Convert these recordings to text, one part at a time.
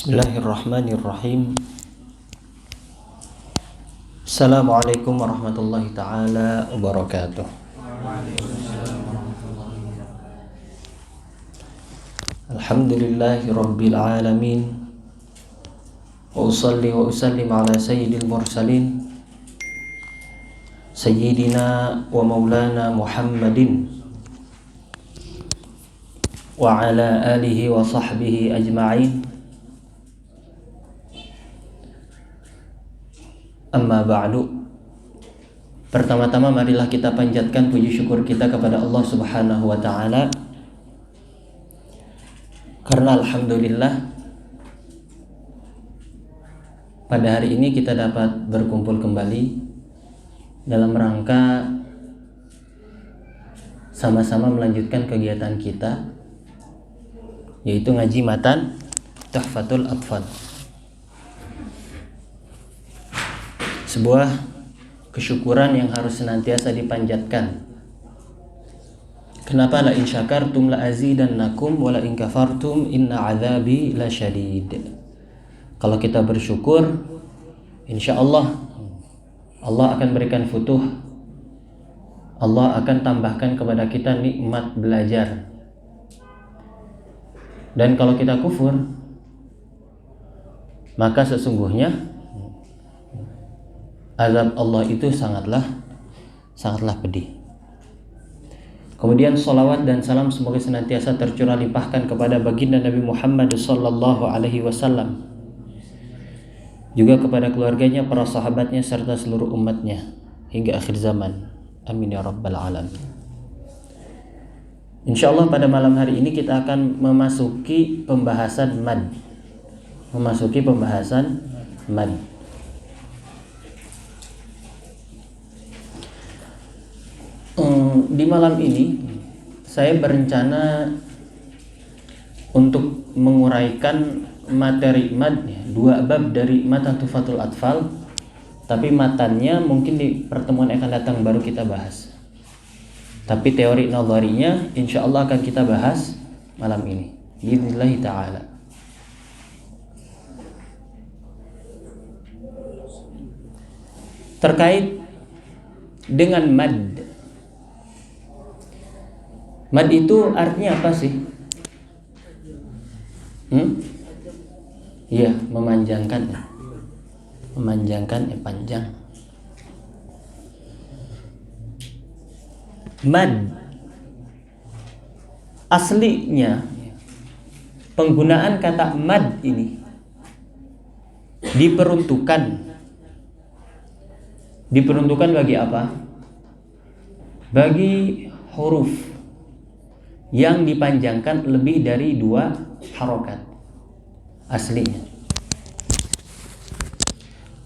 Bismillahirrahmanirrahim. Assalamualaikum warahmatullahi ta'ala wabarakatuh. Alhamdulillahi rabbil alamin. Wa usalli wa usallim ala sayyidil mursalin Sayyidina wa maulana Muhammadin wa ala alihi wa sahbihi ajma'in. Amma ba'du. Pertama-tama marilah kita panjatkan puji syukur kita kepada Allah Subhanahu wa taala. Karena alhamdulillah pada hari ini kita dapat berkumpul kembali dalam rangka sama-sama melanjutkan kegiatan kita, yaitu ngaji matan Tuhfatul Atfal. Sebuah kesyukuran yang harus senantiasa dipanjatkan. Kenapa? La in syakartum la azidannakum wa la in kafartum inna adzabi lasyadid. Kalau kita bersyukur, insyaallah Allah akan berikan futuh. Allah akan tambahkan kepada kita nikmat belajar. Dan kalau kita kufur, maka sesungguhnya azab Allah itu sangatlah pedih. Kemudian salawat dan salam semoga senantiasa tercurah limpahkan kepada baginda Nabi Muhammad sallallahu alaihi wasallam, juga kepada keluarganya, para sahabatnya serta seluruh umatnya hingga akhir zaman. Amin ya rabbal alamin. Insyaallah pada malam hari ini kita akan memasuki pembahasan mad. Di malam ini saya berencana untuk menguraikan materi mad, dua bab dari matan Tuhfatul Atfal, tapi matannya mungkin di pertemuan yang akan datang baru kita bahas. Tapi teori nadharinya insyaallah akan kita bahas malam ini biidznillah taala. Terkait dengan mad. Mad itu artinya apa sih? Iya, memanjangkan, panjang. Mad aslinya, penggunaan kata mad ini diperuntukkan bagi apa? Bagi huruf yang dipanjangkan lebih dari 2 harokat aslinya.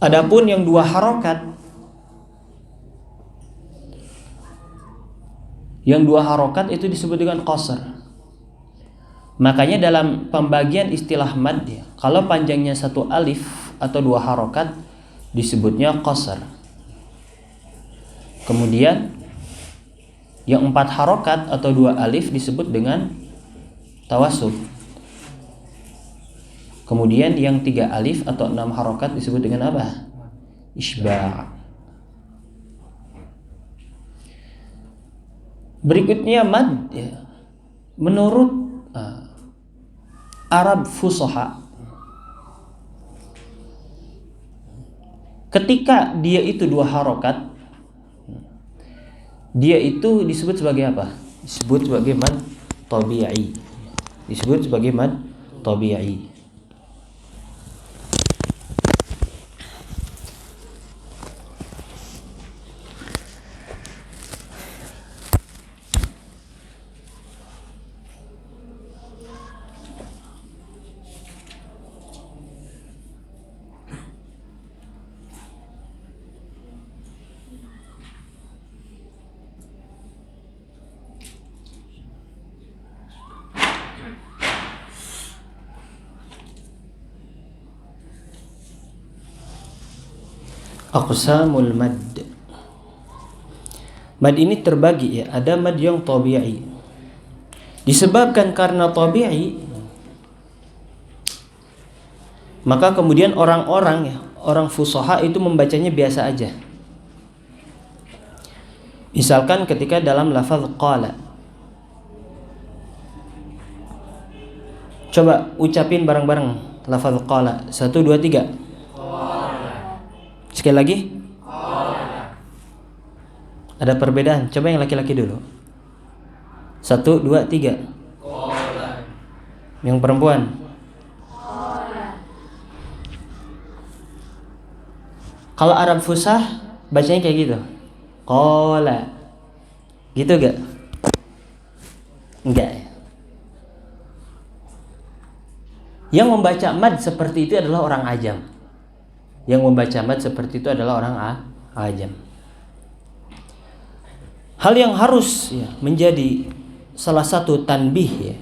Adapun yang 2 harokat, itu disebut dengan qasr. Makanya dalam pembagian istilah mad, kalau panjangnya 1 alif atau 2 harokat disebutnya qasr. Kemudian yang 4 harokat atau 2 alif disebut dengan tawassul. Kemudian yang 3 alif atau 6 harokat disebut dengan apa? Isba'. Berikutnya mad, menurut Arab fusoha, ketika dia itu 2 harokat, dia itu disebut sebagai apa? Disebut sebagai mad tabi'i. Aqsamul mad. Mad ini terbagi, ada mad yang tabi'i. Disebabkan karena tabi'i, Maka kemudian orang-orang ya, orang fusoha itu membacanya biasa aja. Misalkan ketika dalam lafaz qala. Coba ucapin bareng-bareng lafaz qala. 1, 2, 3. Qala. Sekali lagi. Qala. Ada perbedaan. Coba yang laki-laki dulu. 1, 2, 3. Qala. Yang perempuan. Kalau Arab fusah bacanya kayak gitu. Qala. Gitu gak? Enggak ya. Yang membaca mad seperti itu adalah orang ajam. Yang membaca mad seperti itu adalah orang ajam. Hal yang harus ya, menjadi salah satu tanbih ya,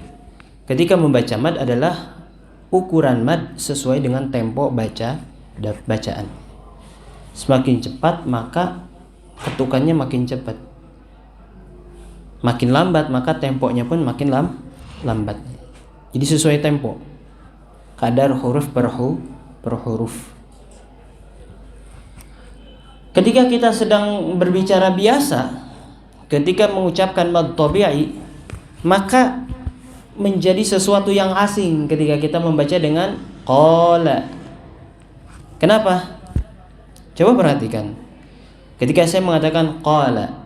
ketika membaca mad adalah ukuran mad sesuai dengan tempo bacaan. Semakin cepat maka ketukannya makin cepat. Makin lambat maka temponya pun makin lambat. Jadi sesuai tempo. Kadar huruf per huruf. Ketika kita sedang berbicara biasa, ketika mengucapkan mad tabi'i, maka menjadi sesuatu yang asing ketika kita membaca dengan qala. Kenapa? Coba perhatikan. Ketika saya mengatakan qala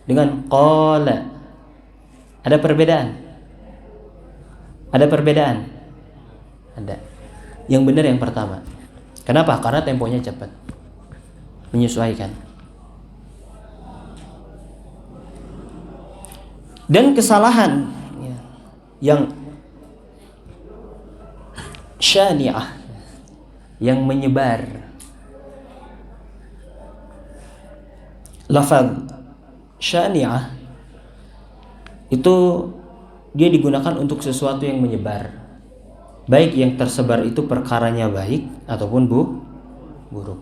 dengan qala, ada perbedaan? Ada perbedaan? Ada. Yang benar yang pertama. Kenapa? Karena temponya cepat. Menyesuaikan. Dan kesalahan yang syani'ah, yang menyebar, lafaz syani'ah itu dia digunakan untuk sesuatu yang menyebar, baik yang tersebar itu perkaranya baik ataupun buruk.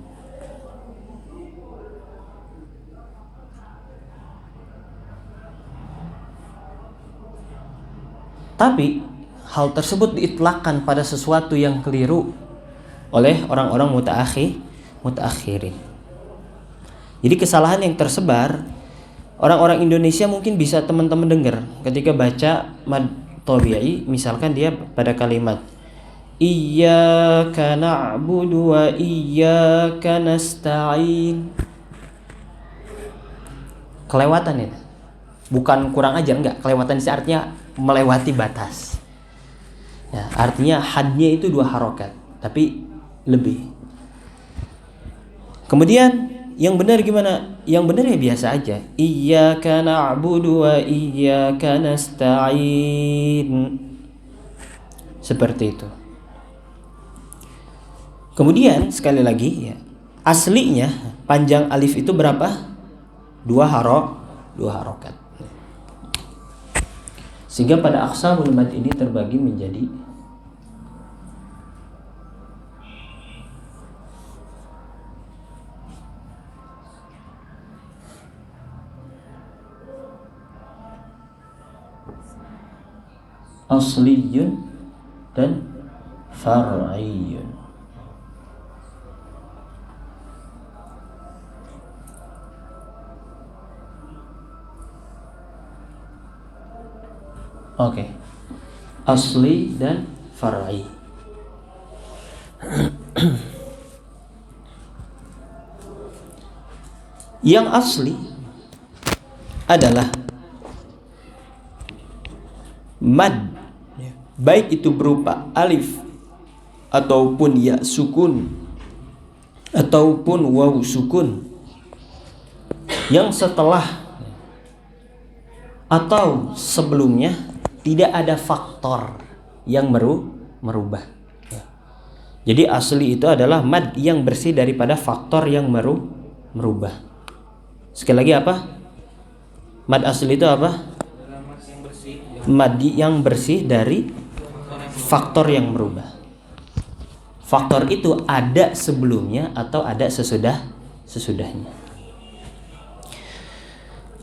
Tapi hal tersebut diitlakkan pada sesuatu yang keliru oleh orang-orang mutaakhirin. Jadi kesalahan yang tersebar, orang-orang Indonesia mungkin bisa teman-teman dengar ketika baca mad tabi'i, misalkan dia pada kalimat iyyaka na'budu wa iyyaka nasta'in. Kelewatan itu. Bukan kurang ajar, enggak. Kelewatan itu artinya melewati batas. Ya, artinya hadnya itu 2 harokat, tapi lebih. Kemudian yang benar gimana? Yang benar ya biasa aja. Iyyaka na'budu wa iyyaka nasta'in. Seperti itu. Kemudian sekali lagi ya, aslinya panjang alif itu berapa? 2 harokat. Sehingga pada aqsamul mad ini terbagi menjadi asliyun dan far'iyun. Oke. Asli dan far'i. Yang asli adalah mad, baik itu berupa alif ataupun ya sukun ataupun waw sukun, yang setelah atau sebelumnya tidak ada faktor yang merubah. Jadi asli itu adalah mad yang bersih daripada faktor yang merubah. Sekali lagi apa? Mad asli itu apa? Mad yang bersih dari faktor yang merubah. Faktor itu ada sebelumnya atau ada sesudahnya.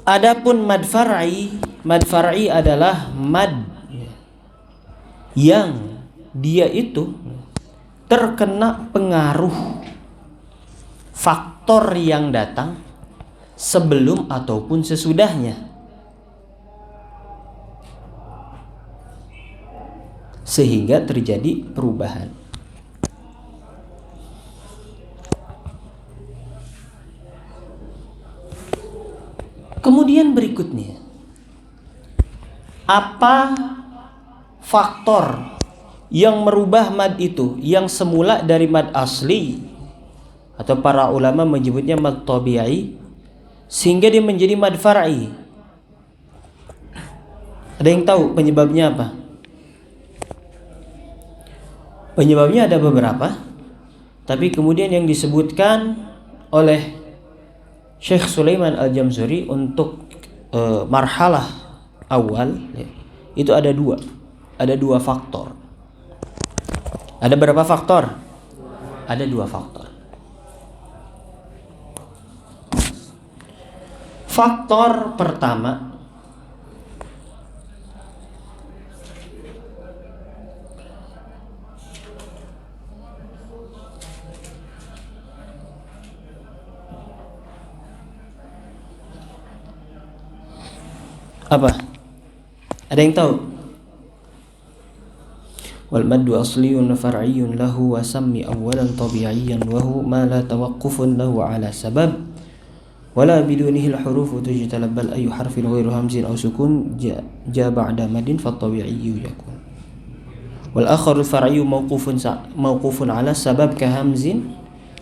Adapun mad far'i adalah mad yang dia itu terkena pengaruh faktor yang datang sebelum ataupun sesudahnya, sehingga terjadi perubahan. Kemudian berikutnya, apa faktor yang merubah mad itu, yang semula dari mad asli atau para ulama menyebutnya mad tabi'i, sehingga dia menjadi mad far'i? Ada yang tahu penyebabnya apa? Penyebabnya ada beberapa, tapi kemudian yang disebutkan oleh Syekh Sulaiman Al-Jamzuri untuk marhalah awal ya, itu ada dua faktor. Ada berapa faktor? Ada dua faktor. Faktor pertama, apa? Ada yang tahu? Wal maddu asliyun far'iyyun lahu wa sammi awwalan tabi'iyyan wa huwa ma la tawaqqufun lahu ala sabab wala bidunihi al-huruf tujtalab bal ayu harfin ghairu hamzin aw sukun ja ba'da madin fa tabi'iyyu yakun. Wal akharu far'iyyu mawqufun ala sabab ka hamzin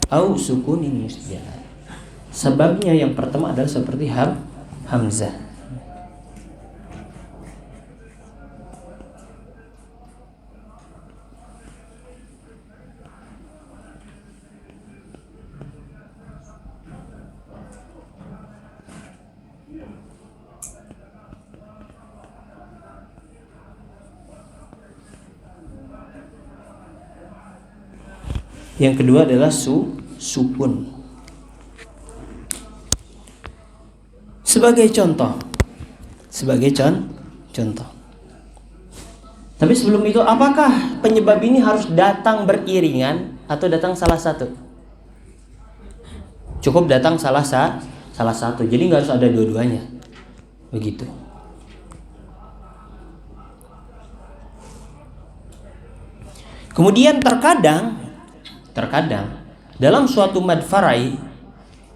aw sukunin musjad. Sebabnya yang pertama adalah seperti hamzah. Yang kedua adalah sukun. Sebagai contoh. Tapi sebelum itu, apakah penyebab ini harus datang beriringan atau datang salah satu? Cukup datang salah satu. Jadi nggak harus ada dua-duanya. Begitu. Kemudian terkadang dalam suatu mad far'i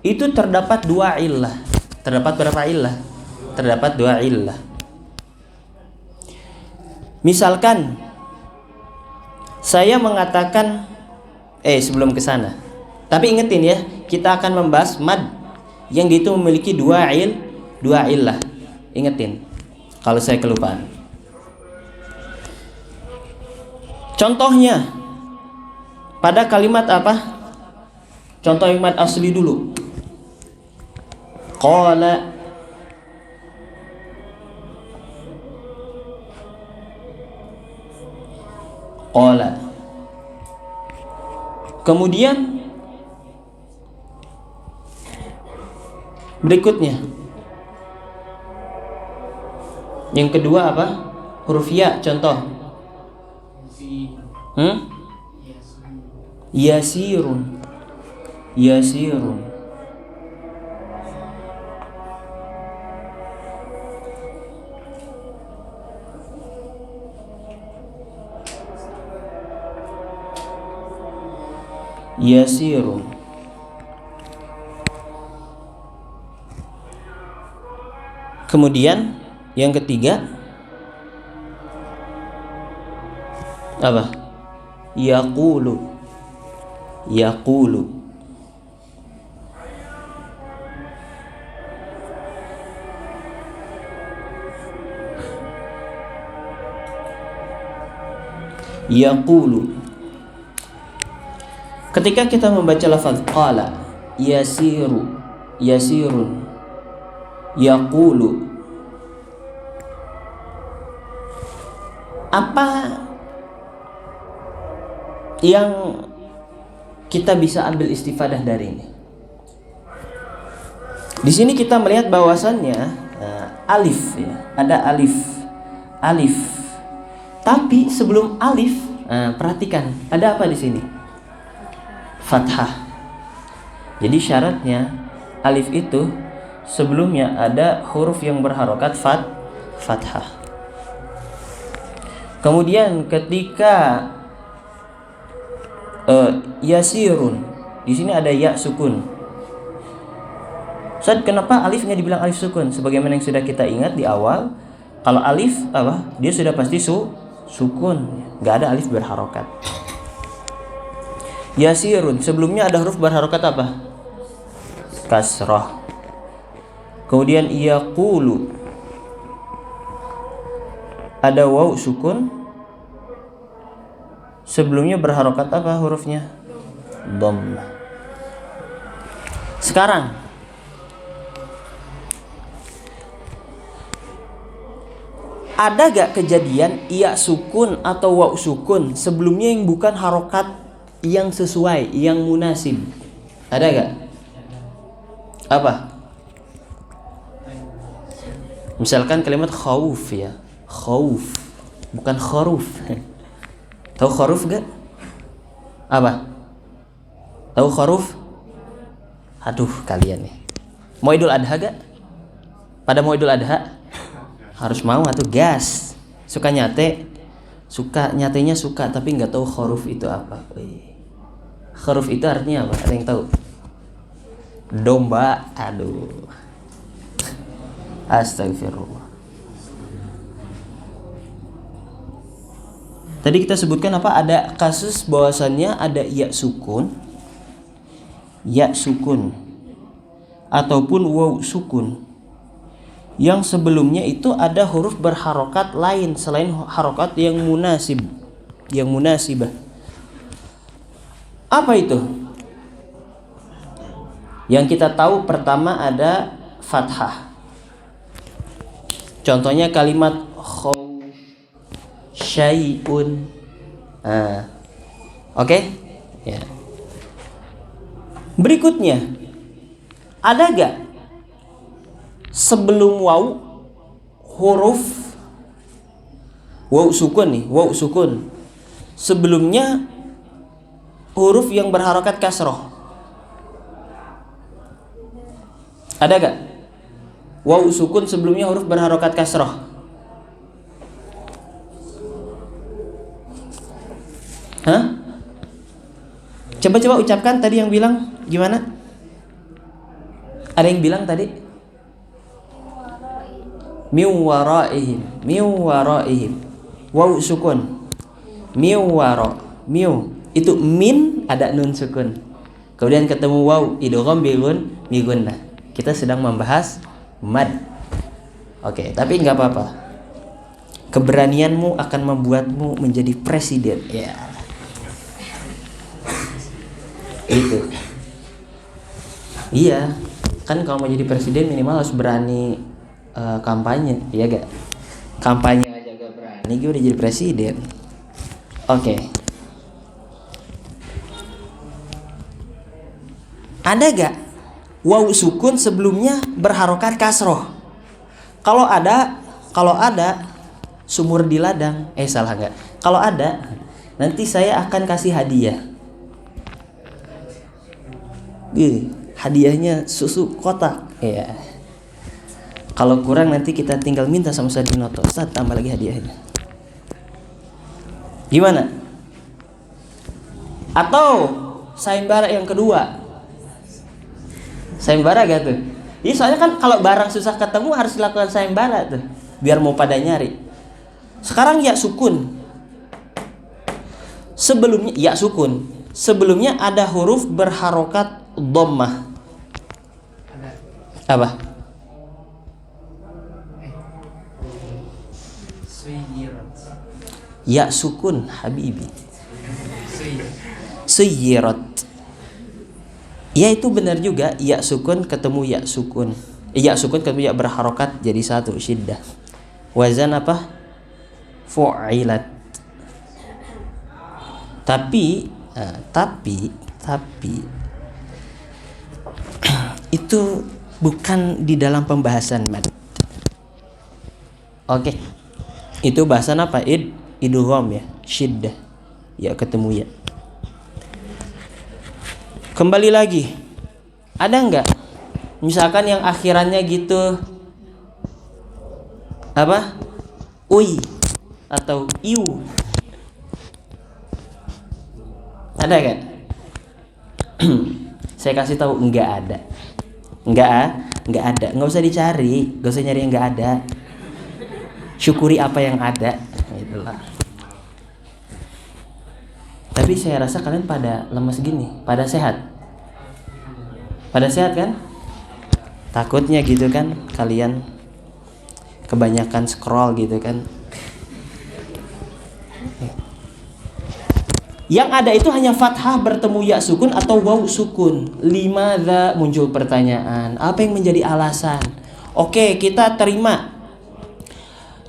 itu terdapat dua illah. Terdapat berapa illah? Terdapat dua illah. Misalkan saya mengatakan sebelum ke sana. Tapi ingetin ya, kita akan membahas mad yang itu memiliki dua illah. Ingetin kalau saya kelupaan. Contohnya pada kalimat apa? Contoh yang mad asli dulu. Qala. Kemudian berikutnya, yang kedua apa? Huruf ya, contoh. Yasirun. Yasirun. Kemudian yang ketiga apa? Yaqulu. Ketika kita membaca lafaz qala, yasirun, yaqulu, apa yang kita bisa ambil istifadah dari ini? Di sini kita melihat bahwasannya alif ya, ada alif. Tapi sebelum alif, perhatikan ada apa di sini? fathah. Jadi syaratnya alif itu sebelumnya ada huruf yang berharokat fathah. Kemudian ketika yasirun, di sini ada ya sukun. Ustaz, kenapa alifnya dibilang alif sukun? Sebagaimana yang sudah kita ingat di awal, kalau alif apa? Dia sudah pasti sukun, nggak ada alif berharokat. Yasirun, sebelumnya ada huruf berharokat apa? Kasrah. Kemudian yaqulu, ada waw sukun, sebelumnya berharokat apa hurufnya? Dhammah. Sekarang ada gak kejadian iya sukun atau waw sukun sebelumnya yang bukan harokat yang sesuai, yang munasib? Ada gak? Apa? Misalkan kalimat khauf ya, khauf, bukan kharuf. Tahu kharuf gak? Apa? Tahu kharuf? Aduh kalian nih. Mau Idul Adha gak? Pada mau Idul Adha? Harus mau atau gas. Suka nyatenya suka, tapi nggak tahu kharuf itu apa. Kharuf itu artinya apa? Ada yang tahu? Domba. Aduh. Astagfirullah. Tadi kita sebutkan apa? Ada kasus bahwasannya ada ya sukun ataupun waw sukun yang sebelumnya itu ada huruf berharokat lain selain harokat yang munasibah. Apa itu? Yang kita tahu pertama ada fathah. Contohnya kalimat syai'un. Oke? Ya. Berikutnya, ada gak sebelum waw huruf waw sukun sebelumnya huruf yang berharokat kasroh? Ada gak? Waw sukun sebelumnya huruf berharokat kasroh. Hah? Coba ucapkan tadi yang bilang gimana? Ada yang bilang tadi? Min waraihim. Waw sukun. Miu. Itu min ada nun sukun. Kemudian ketemu waw idgham bi gunnah. Kita sedang membahas mad. Oke, tapi nggak apa-apa. Keberanianmu akan membuatmu menjadi presiden. Ya. Itu. Iya, kan kalau mau jadi presiden minimal harus berani kampanye, iya gak? Kampanye aja gak berani, gue udah jadi presiden. Oke. Ada gak waw sukun sebelumnya berharokat kasroh? Kalau ada sumur di ladang. Salah nggak? Kalau ada, nanti saya akan kasih hadiah. Hadiahnya susu kotak. Ya. Kalau kurang nanti kita tinggal minta sama Ustaz Dinoto. Ustaz, tambah lagi hadiahnya. Gimana? Atau sayembara yang kedua. Sayembara gak tuh? Iya, soalnya kan kalau barang susah ketemu harus dilakukan sayembara tuh, biar mau pada nyari. Sekarang ya sukun. Sebelumnya ada huruf berharokat dhammah. Apa? Ya sukun habibi. Sayyirat. Ya itu benar juga, ya sukun ketemu ya sukun. Ya sukun ketemu ya berharokat jadi satu, syiddah. Wazan apa? Fu'ilat. Tapi itu bukan di dalam pembahasan mad. Oke. Itu bahasan apa? Idgham ya, syiddah. Ya ketemu ya. Kembali lagi, ada nggak misalkan yang akhirannya gitu apa? Ui atau iu. Ada kan? Saya kasih tahu nggak ada. Nggak ada. Nggak usah dicari, nggak usah nyari yang nggak ada. Syukuri apa yang ada. Itulah. Tapi saya rasa kalian pada lemes gini, pada sehat. Pada sehat kan? Takutnya gitu kan kalian kebanyakan scroll gitu kan. Yang ada itu hanya fathah bertemu ya sukun atau waw sukun. Limadza, muncul pertanyaan, apa yang menjadi alasan? Oke, kita terima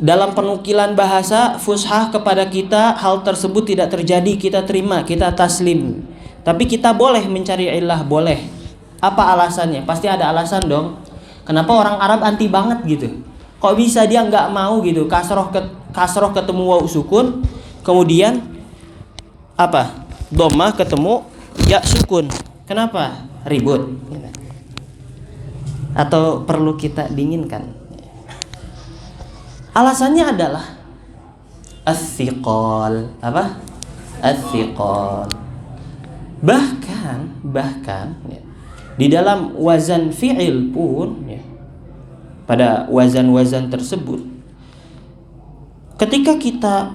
dalam penukilan bahasa fushah kepada kita hal tersebut tidak terjadi, kita terima, kita taslim. Tapi kita boleh mencari illah, boleh. Apa alasannya? Pasti ada alasan dong. Kenapa orang Arab anti banget gitu? Kok bisa dia nggak mau gitu? Kasroh ketemu waw sukun, kemudian apa? Dhammah ketemu ya sukun. Kenapa? Ribut. Atau perlu kita dinginkan? Alasannya adalah as-siqal. Apa? As-siqal. Bahkan ya, di dalam wazan fi'il pun ya, pada wazan-wazan tersebut ketika kita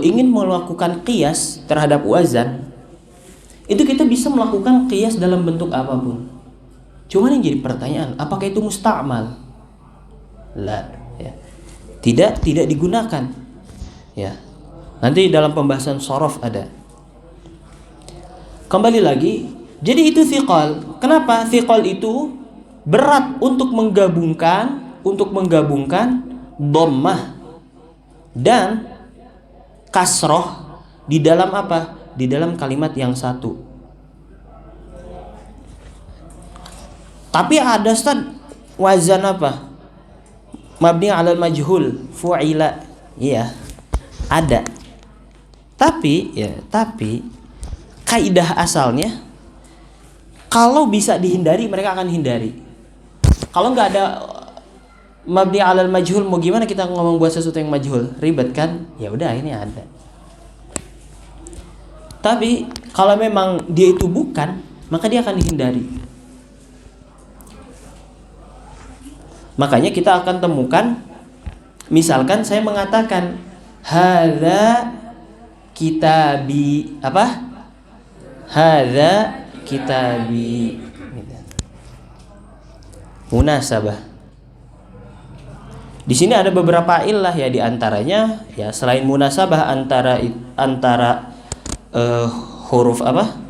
ingin melakukan qiyas terhadap wazan, itu kita bisa melakukan qiyas dalam bentuk apapun. Cuman yang jadi pertanyaan, apakah itu musta'mal? La, ya. Tidak digunakan. Ya. Nanti dalam pembahasan shorof ada. Kembali lagi, jadi itu thiqal. Kenapa? Thiqal itu berat untuk menggabungkan dhammah dan kasroh di dalam apa? Di dalam kalimat yang satu. Tapi ada wazan apa? Mabni 'alal majhul, fu'ila. Iya, ada. Tapi kaidah asalnya kalau bisa dihindari mereka akan hindari. Kalau nggak ada mabni 'alal majhul, mau gimana kita ngomong buat sesuatu yang majhul? Ribet kan? Ya udah, ini ada. Tapi kalau memang dia itu bukan, maka dia akan dihindari. Makanya kita akan temukan, misalkan saya mengatakan hadza kitabi, apa? Hadza kitabi. Munasabah. Di sini ada beberapa illah ya, di antaranya ya selain munasabah antara huruf apa?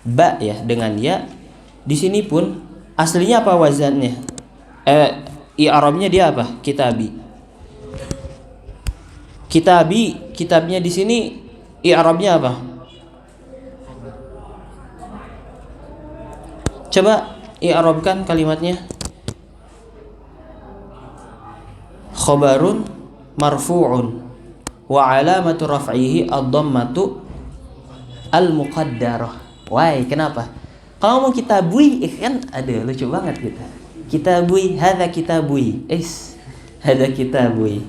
Ba ya dengan ya. Di sini pun aslinya apa wazannya? I'rabnya dia apa? Kitabi. Kitabnya di sini i'rabnya apa? Coba i'rabkan kalimatnya. Khabarun marfu'un wa 'alamatu raf'ihi ad-dhammatu al-muqaddarah. Why? Kenapa? Kalau mau kitabui kan ada lucu banget kita. Kitabui, hadza kitabui. Hadza kitabui.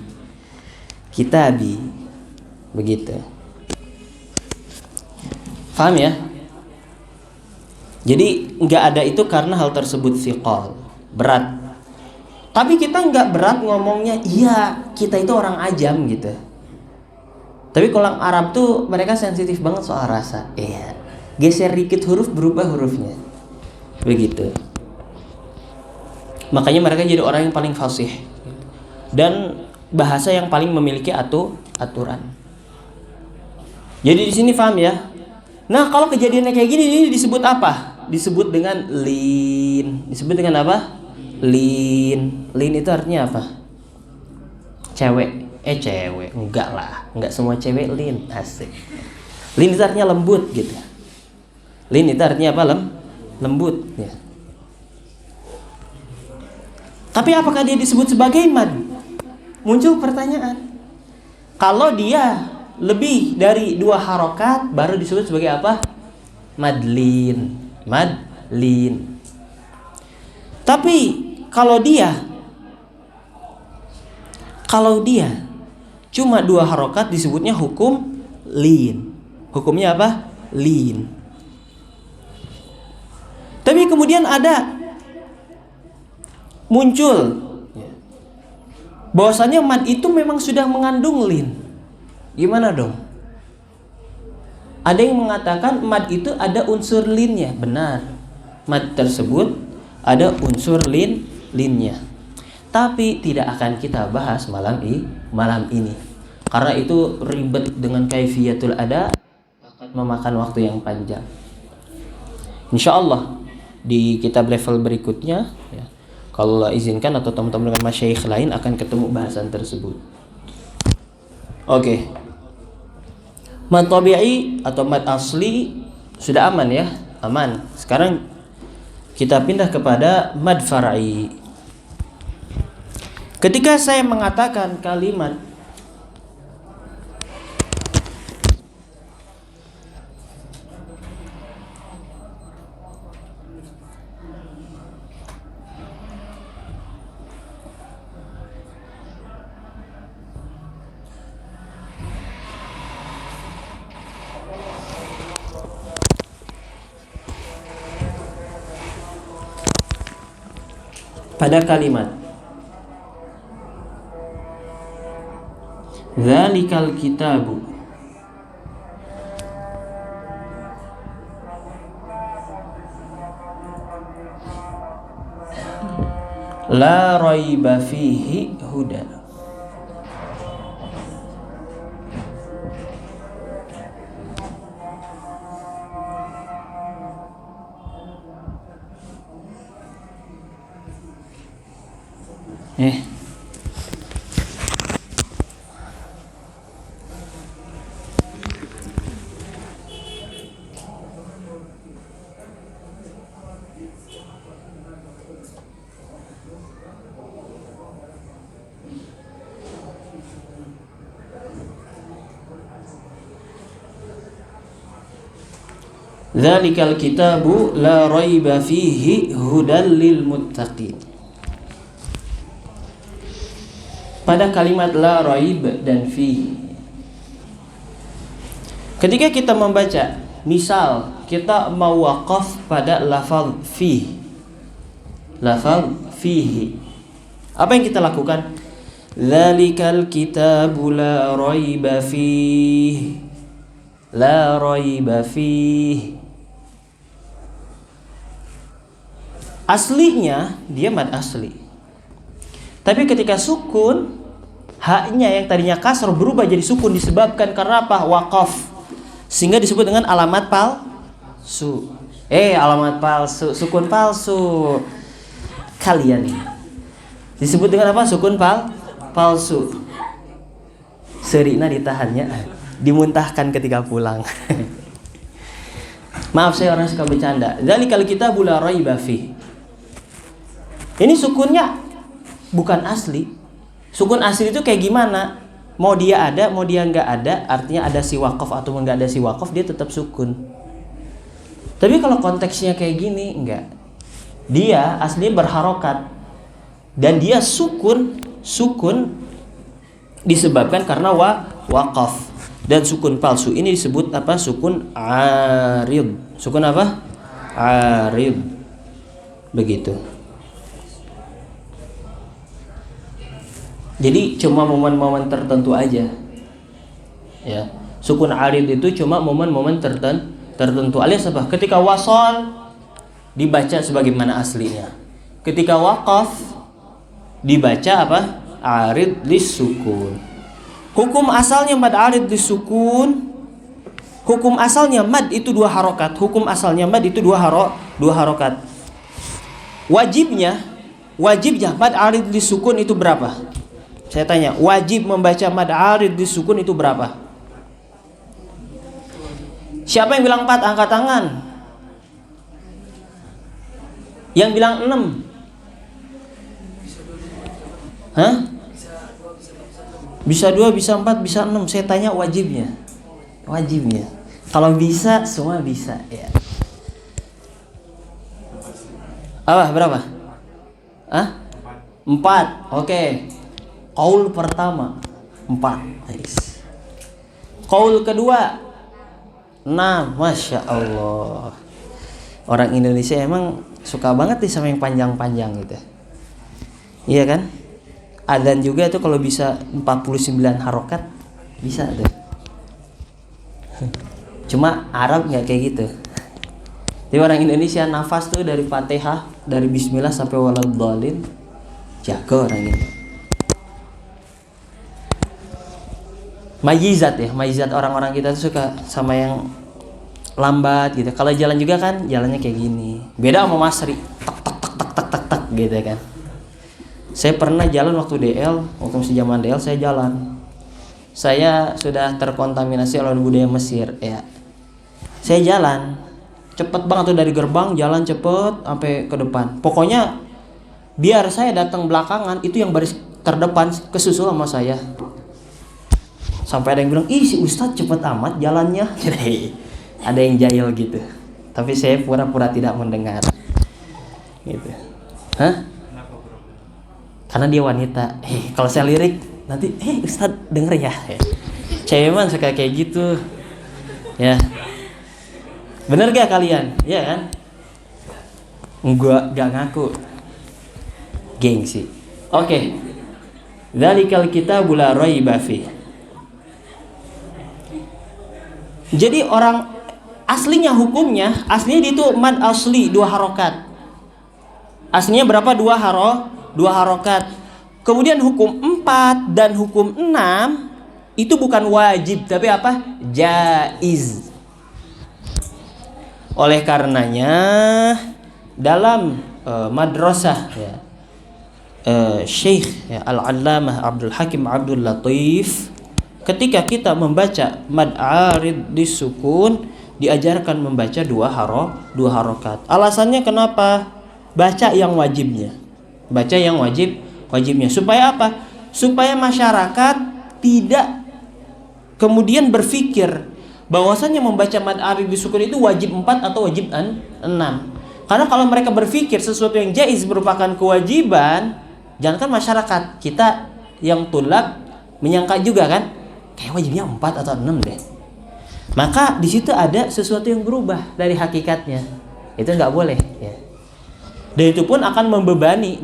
Kitabi. Begitu. Paham ya? Jadi enggak ada itu karena hal tersebut thiqal, berat. Tapi kita enggak berat ngomongnya, iya, kita itu orang ajam gitu. Tapi kalau orang Arab tuh mereka sensitif banget soal rasa. Iya. Geser dikit huruf berubah hurufnya. Begitu. Makanya mereka jadi orang yang paling fasih dan bahasa yang paling memiliki aturan. Jadi di sini paham ya? Nah, kalau kejadiannya kayak gini ini disebut apa? Disebut dengan lin. Disebut dengan apa? Lin. Lin itu artinya apa? Cewek. Cewek. Enggak lah. Enggak semua cewek lin. Asik. Lin itu artinya lembut gitu. Lin itu artinya apa? Lembut ya. Tapi apakah dia disebut sebagai mad? Muncul pertanyaan. Kalau dia lebih dari 2 harokat baru disebut sebagai apa? Madlin. Madlin. Tapi kalau dia cuma 2 harokat disebutnya hukum lin. Hukumnya apa? Lin. Tapi kemudian ada muncul bahwasanya mad itu memang sudah mengandung lin. Gimana dong? Ada yang mengatakan mad itu ada unsur linnya. Benar. Mad tersebut ada unsur linnya. Tapi tidak akan kita bahas malam ini. Karena itu ribet dengan kaifiyatul ada, akan memakan waktu yang panjang. Insyaallah di kitab level berikutnya ya, kalau Allah izinkan atau teman-teman dengan masyayikh lain akan ketemu bahasan tersebut. Oke. Mad tabi'i atau mad asli sudah aman ya, aman. Sekarang kita pindah kepada mad far'i. Ketika saya mengatakan kalimat pada kalimat Dzalikal kitabu la raiba fihi huda. Dzalikal kitabu la raiba fihi hudal lil muttaqin. Pada kalimat la raib dan fihi, ketika kita membaca, misal kita mau waqaf pada lafaz fihi, apa yang kita lakukan? Dzalikal kitabu la raiba fihi, la raiba fihi. Aslinya dia mad asli. Tapi ketika sukun, haknya yang tadinya kasroh berubah jadi sukun disebabkan karena apa? Waqaf. Sehingga disebut dengan alamat palsu. Alamat palsu, sukun palsu. Kalian ini disebut dengan apa? Sukun palsu. Serina ditahannya, dimuntahkan ketika pulang. Maaf, saya orang suka bercanda. Dzalikal kitabu la raiba fihi. Ini sukunnya bukan asli. Sukun asli itu kayak gimana? Mau dia ada, mau dia nggak ada, artinya ada si waqaf atau nggak ada si waqaf, dia tetap sukun. Tapi kalau konteksnya kayak gini, enggak. Dia aslinya berharokat dan dia sukun disebabkan karena waqaf. Dan sukun palsu ini disebut apa? Sukun arid. Sukun apa? Arid. Begitu. Jadi cuma momen-momen tertentu aja. Ya. Sukun arid itu cuma momen-momen tertentu. Alias apa? Ketika wasal dibaca sebagaimana aslinya. Ketika waqaf dibaca apa? Arid lisukun. Hukum asalnya mad arid lisukun. Hukum asalnya mad itu 2 harokat. Hukum asalnya mad itu 2 harokat. Wajibnya mad arid lisukun itu berapa? Saya tanya, wajib membaca mad arid di sukun itu berapa? Siapa yang bilang 4? Angkat tangan. Yang bilang 6? Hah? Bisa 2, bisa 4, bisa 6. Saya tanya wajibnya. Kalau bisa, semua bisa ya. Apa? Berapa? Ah? 4. Oke. Qaul pertama 4. Nice. Qaul kedua 6. Masya Allah. Orang Indonesia emang suka banget nih sama yang panjang-panjang gitu. Iya kan? Adzan juga tuh kalau bisa 49 harokat bisa tuh. Cuma Arab nggak kayak gitu. Jadi orang Indonesia nafas tuh dari Fatihah, dari Bismillah sampai waladhdallin, jago orang ini. Majizat ya, majizat orang-orang kita tuh suka sama yang lambat gitu. Kalau jalan juga kan jalannya kayak gini. Beda sama Masri, tak tak tak tak tak tak tak gitu kan. Saya pernah jalan waktu DL, waktu masih zaman DL saya jalan. Saya sudah terkontaminasi oleh budaya Mesir ya. Saya jalan cepet banget tuh dari gerbang, jalan cepet sampai ke depan. Pokoknya biar saya datang belakangan, itu yang baris terdepan kesusul sama saya. Sampai ada yang bilang, ih si Ustadz cepet amat jalannya. Ada yang jahil gitu. Tapi saya pura-pura tidak mendengar. Gitu. Hah? Karena dia wanita. Kalau saya lirik nanti, Ustadz denger ya. Cewek man suka kayak gitu. Ya. Bener gak kalian? Iya kan? Gak ngaku. Gengsi. Oke. Dzalikal kitabu la raiba fi. Jadi orang aslinya hukumnya, aslinya itu mad asli 2 harokat. Aslinya berapa? 2 harokat. Kemudian hukum 4 dan hukum 6 itu bukan wajib, tapi apa? Jaiz. Oleh karenanya dalam madrasah ya, Syekh ya, Al-Allamah Abdul Hakim Abdul Latif, ketika kita membaca mad arid disukun, diajarkan membaca 2 harokat. Alasannya kenapa? Baca yang wajibnya. Baca yang wajibnya. Supaya apa? Supaya masyarakat tidak kemudian berpikir bahwasanya membaca mad arid disukun itu wajib 4 atau wajib 6. Karena kalau mereka berpikir sesuatu yang jaiz merupakan kewajiban, jangankan masyarakat, kita yang tulab menyangka juga kan, kayak wajibnya 4 atau 6 deh. Maka di situ ada sesuatu yang berubah dari hakikatnya. Itu nggak boleh ya. Dan itu pun akan membebani.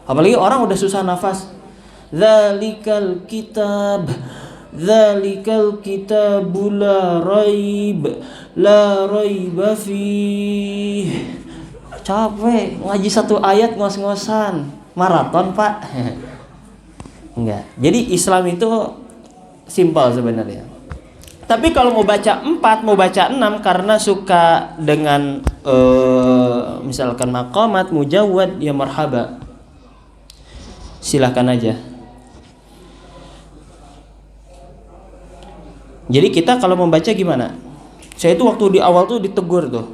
Apalagi orang udah susah nafas. Dzalikal kitabu la raiba fih. Capek ngaji 1 ayat ngos-ngosan. Maraton, Pak. Enggak. Jadi Islam itu simpel sebenarnya. Tapi kalau mau baca 4, mau baca 6 karena suka dengan misalkan maqamat, mujawwad, ya marhaba. Silakan aja. Jadi kita kalau membaca gimana? Saya itu waktu di awal tuh ditegur tuh.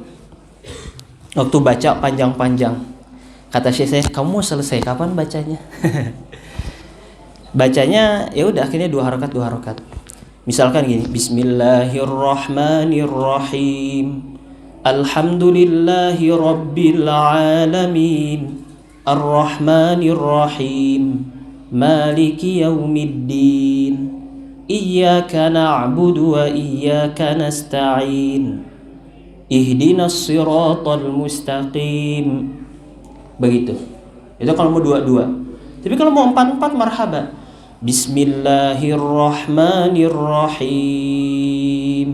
Waktu baca panjang-panjang. Kata saya, kamu selesai kapan bacanya? Bacanya ya udah akhirnya 2 harokat. Misalkan gini, Bismillahirrahmanirrahim. Alhamdulillahi rabbil alamin. Ar-Rahmanirrahim. Maliki yaumiddin. Iyyaka na'budu wa iyyaka nasta'in. Ihdinas siratal mustaqim. Begitu. Itu kalau mau 2. Tapi kalau mau 4 marhaba. Bismillahirrahmanirrahim.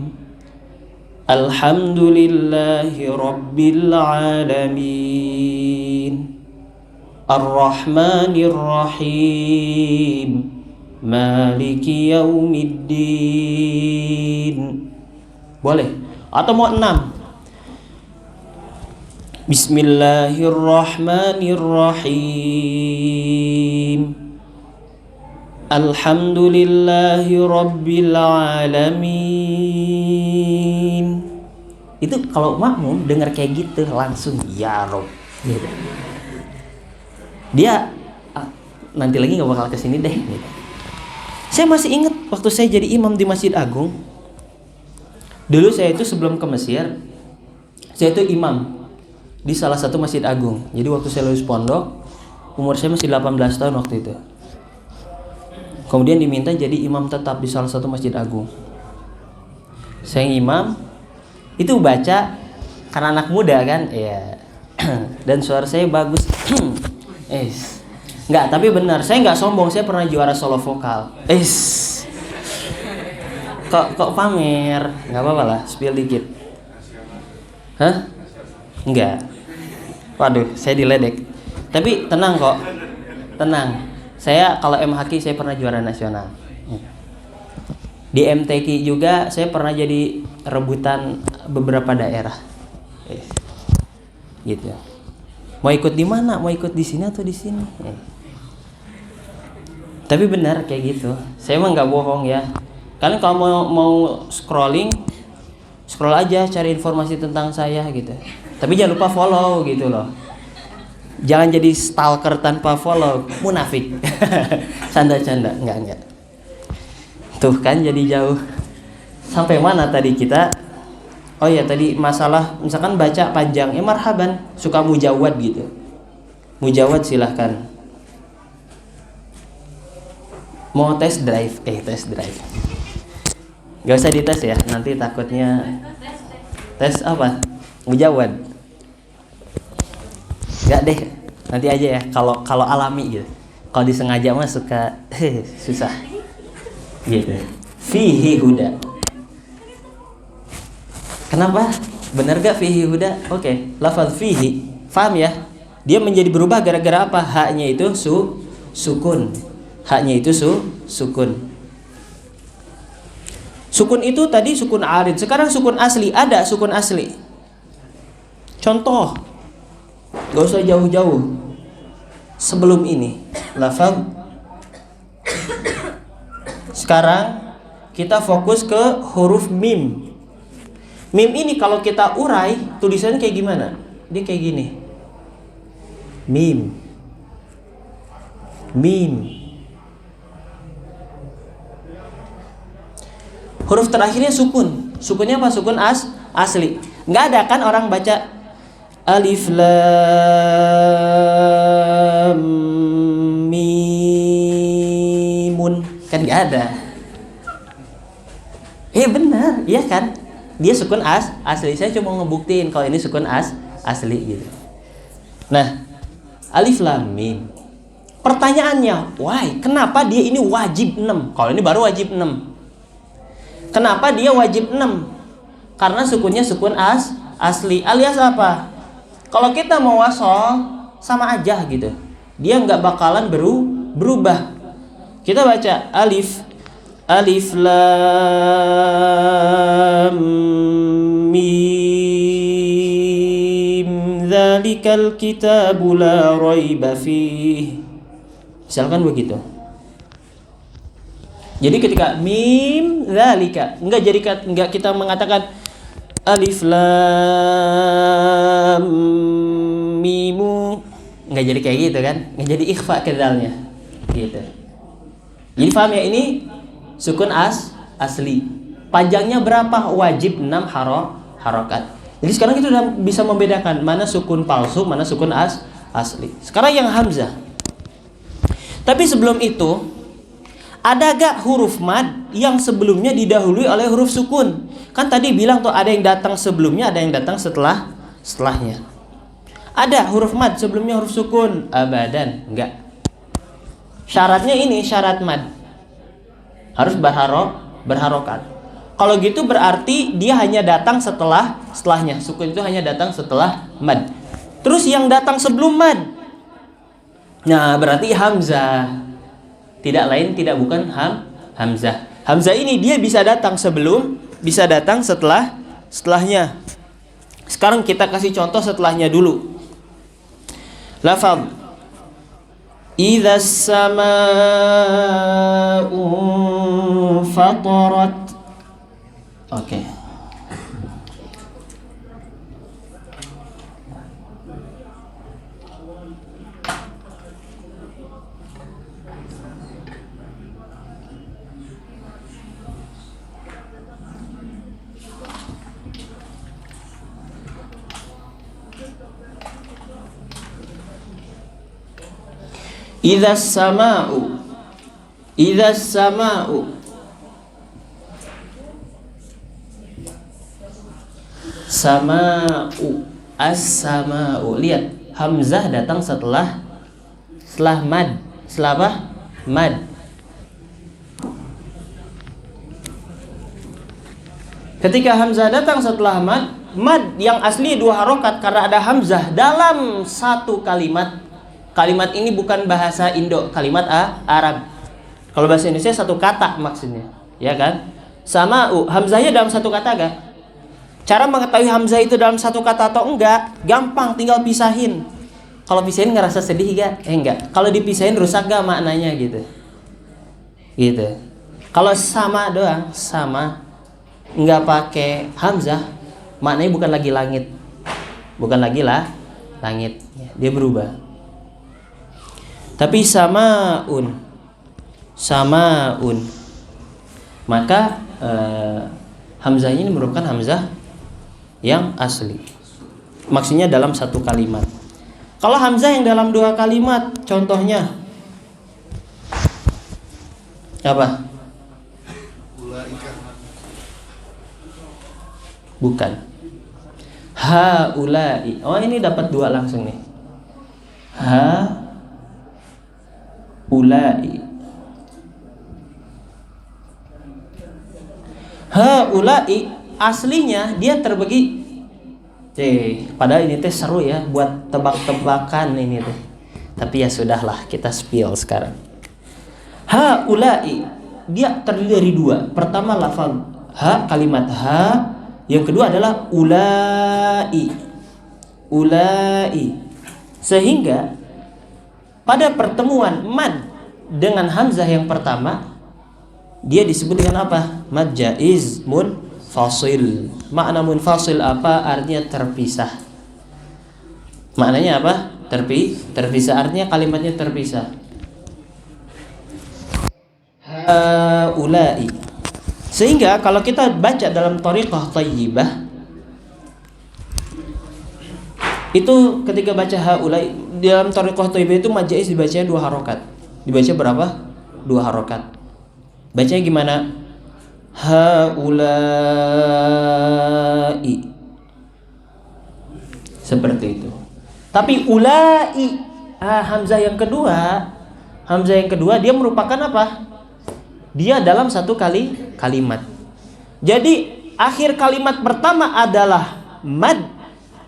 Alhamdulillahi rabbil alamin. Ar-Rahmanirrahim. Maliki yaumiddin. Boleh. Atau mau 6. Bismillahirrahmanirrahim. Alhamdulillahi rabbil alamin. Itu kalau makmum dengar kayak gitu langsung ya Rob gitu. Dia nanti lagi gak bakal kesini deh gitu. Saya masih ingat waktu saya jadi imam di Masjid Agung. Dulu saya itu sebelum ke Mesir, saya itu imam di salah satu masjid agung. Jadi waktu saya lulus pondok, umur saya masih 18 tahun waktu itu. Kemudian diminta jadi imam tetap di salah satu masjid agung. Saya imam, itu baca karena anak muda kan, ya. Dan suara saya bagus. Enggak, tapi benar, saya nggak sombong, saya pernah juara solo vokal. Kok pamer? Nggak apa-apa lah, spill dikit. Hah? Enggak. Waduh, saya diledek. Tapi tenang kok. Tenang. Saya kalau MHQ saya pernah juara nasional. Di MTQ juga saya pernah jadi rebutan beberapa daerah. Gitu. Mau ikut di mana? Mau ikut di sini atau di sini? Tapi benar kayak gitu. Saya emang nggak bohong ya. Kalian kalau mau scroll aja cari informasi tentang saya gitu. Tapi jangan lupa follow gitu loh. Jangan jadi stalker tanpa follow, munafik. Canda-canda, enggak. Tuh kan jadi jauh. Sampai mana tadi kita? Oh ya, tadi masalah misalkan baca panjang, ya marhaban, suka mujawad gitu. Mujawad silahkan. Mau test drive, test drive. Gak usah dites ya, nanti takutnya tes apa? Mujawad. Gak deh, nanti aja ya. Kalau alami gitu. Kalau disengaja mah suka susah. Gitu. Fihi huda. Kenapa? Benar gak fihi huda? Oke. Lafaz fihi, paham ya? Dia menjadi berubah gara-gara apa? Haknya itu sukun. Haknya itu sukun. Sukun itu tadi sukun arid, sekarang sukun asli. Ada sukun asli. Contoh, gak usah jauh-jauh. Sebelum ini, lafaz. Sekarang kita fokus ke huruf mim. Mim ini kalau kita urai, tulisannya kayak gimana? Dia kayak gini. Mim. Huruf terakhirnya sukun. Sukunnya apa? Sukun asli. Nggak ada kan orang baca alif lam mimun. Kan nggak ada. Benar, iya kan? Dia sukun asli. Saya cuma ngebuktiin kalau ini sukun asli gitu. Nah, alif lam mim. Pertanyaannya, why? Kenapa dia ini wajib 6? Kalau ini baru wajib 6. Kenapa dia wajib 6? Karena sukunnya sukun asli. Alias apa? Kalau kita mau wasol, sama aja gitu. Dia nggak bakalan berubah. Kita baca alif lam mim dzalikal kitabu la raiba fih. Misalkan begitu. Jadi ketika mim dzalika, enggak kita mengatakan alif lam mimu, enggak jadi kayak gitu kan? Enggak jadi ikhfa ke dalnya. Gitu. Jadi paham ya, ini sukun asli. Panjangnya berapa? Wajib 6 harokat. Jadi sekarang kita sudah bisa membedakan mana sukun palsu, mana sukun asli. Sekarang yang hamzah. Tapi sebelum itu, ada gak huruf mad yang sebelumnya didahului oleh huruf sukun? Kan tadi bilang tuh ada yang datang sebelumnya, ada yang datang setelahnya. Ada huruf mad sebelumnya huruf sukun? Abadan, enggak. Syaratnya ini syarat mad. Harus berharokat. Kalau gitu berarti dia hanya datang setelahnya. Sukun itu hanya datang setelah mad. Terus yang datang sebelum mad, nah berarti hamzah. Tidak lain tidak bukan hamzah. Hamzah ini dia bisa datang sebelum, bisa datang setelahnya. Sekarang kita kasih contoh setelahnya dulu. Lafaz idza as-samaa'u fatarat. Oke. Idzas sama'u. Idzas sama'u. Sama'u. As-sama'u. Lihat, hamzah datang setelah mad. Setelah apa? Mad. Ketika hamzah datang setelah mad yang asli 2 harokat karena ada hamzah dalam satu kalimat. Kalimat ini bukan bahasa Indo, kalimat Arab. Kalau bahasa Indonesia satu kata maksudnya, ya kan? Sama'u, hamzahnya dalam satu kata gak? Cara mengetahui hamzah itu dalam satu kata atau enggak, gampang, tinggal pisahin. Kalau pisahin ngerasa sedih gak? Enggak. Kalau dipisahin rusak gak maknanya gitu. Gitu. Kalau sama doang, sama, nggak pakai hamzah, maknanya bukan lagi langit, bukan lagi langit, dia berubah. Tapi samaun, maka hamzahnya ini merupakan hamzah yang asli. Maksudnya dalam satu kalimat. Kalau hamzah yang dalam 2 kalimat, contohnya apa? Bukan. Haulai. Oh, ini dapat 2 langsung nih. Haulai. Haulai aslinya dia terbagi. Padahal ini teh seru ya buat tebak-tebakan ini teh. Tapi ya sudahlah, kita spill sekarang. Haulai dia terdiri dari 2. Pertama lafaz ha, kalimat ha. Yang kedua adalah ulai. Sehingga pada pertemuan mad dengan hamzah yang pertama, dia disebut dengan apa? Mad jaiz munfasil. Makna munfasil apa? Artinya terpisah. Maknanya apa? Terpisah, artinya kalimatnya terpisah. Haulai. Sehingga kalau kita baca dalam thariqah thayyibah, itu ketika baca haulai dalam thariqah thayyibah itu mad jaiz dibacanya 2 harokat. Dibaca berapa? 2 harokat. Bacanya gimana? Haulai. Seperti itu. Tapi ulai, hamzah yang kedua dia merupakan apa? Dia dalam satu kalimat. Jadi akhir kalimat pertama adalah mad,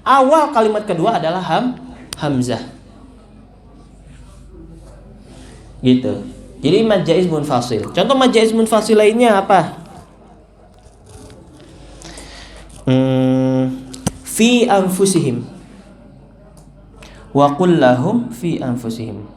awal kalimat kedua adalah hamzah. Gitu. Jadi mad jaiz munfasil. Contoh mad jaiz munfasil lainnya apa? Fi anfusihim. Wa qul lahum fi anfusihim.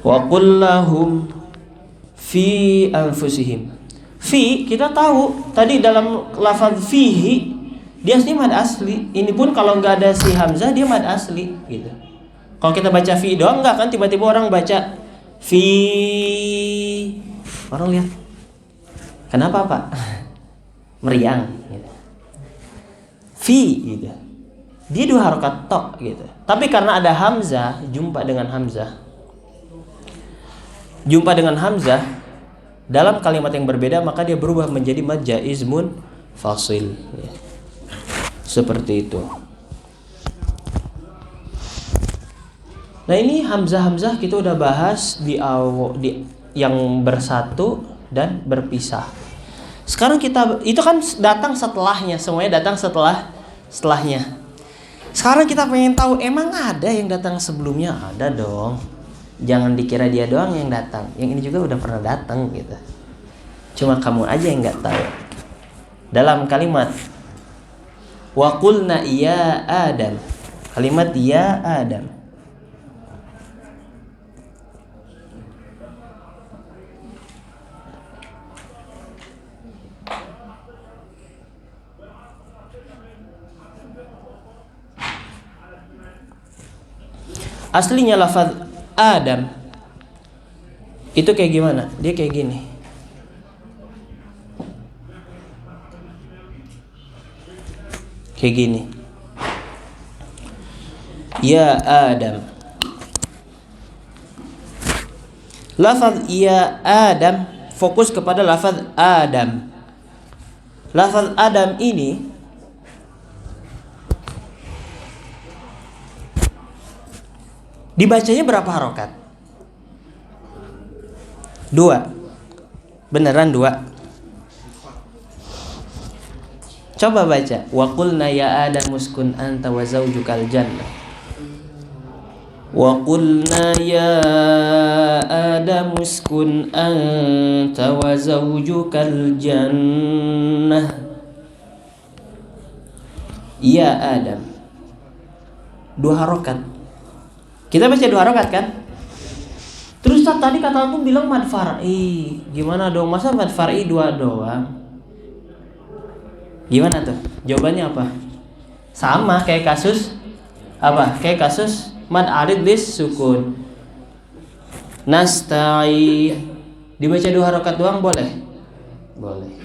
Wa qul lahum fi anfusihim. Fi kita tahu tadi dalam lafaz fihi dia asli mad asli. Ini pun kalau nggak ada si hamzah dia mad asli gitu. Kalau kita baca fi doang nggak kan, tiba-tiba orang baca fi, orang lihat kenapa Pak? Meriang gitu. Fi gitu. Dia 2 harokat tok gitu. Tapi karena ada hamzah, jumpa dengan hamzah dalam kalimat yang berbeda, maka dia berubah menjadi mad jaiz munfasil. Seperti itu. Nah, ini hamzah kita udah bahas di yang bersatu dan berpisah. Sekarang kita itu kan datang setelahnya, semuanya datang setelahnya. Sekarang kita pengen tahu, emang ada yang datang sebelumnya? Ada dong. Jangan dikira dia doang yang datang. Yang ini juga udah pernah datang gitu. Cuma kamu aja yang nggak tahu. Dalam kalimat wa qulna ya Adam. Kalimat ya Adam. Aslinya lafaz Adam itu kayak gimana? Dia kayak gini. Kayak gini. Ya Adam. Lafaz ya Adam fokus kepada lafaz Adam. Lafaz Adam ini dibacanya berapa harokat? 2. Beneran 2? Coba baca. Wa qulna ya Adam uskun anta wa zawjukal jannah. Wa qulna ya Adam uskun anta wa zawjukal jannah. Ya Adam. 2 harokat. Kita baca 2 harokat kan? Terus tadi kata aku bilang mad far'i. Gimana dong? Masa mad far'i 2 doang? Gimana tuh? Jawabannya apa? Sama kayak kasus apa? Kayak kasus mad arid lis sukun. Nasta'in. Dibaca 2 harokat doang boleh? Boleh.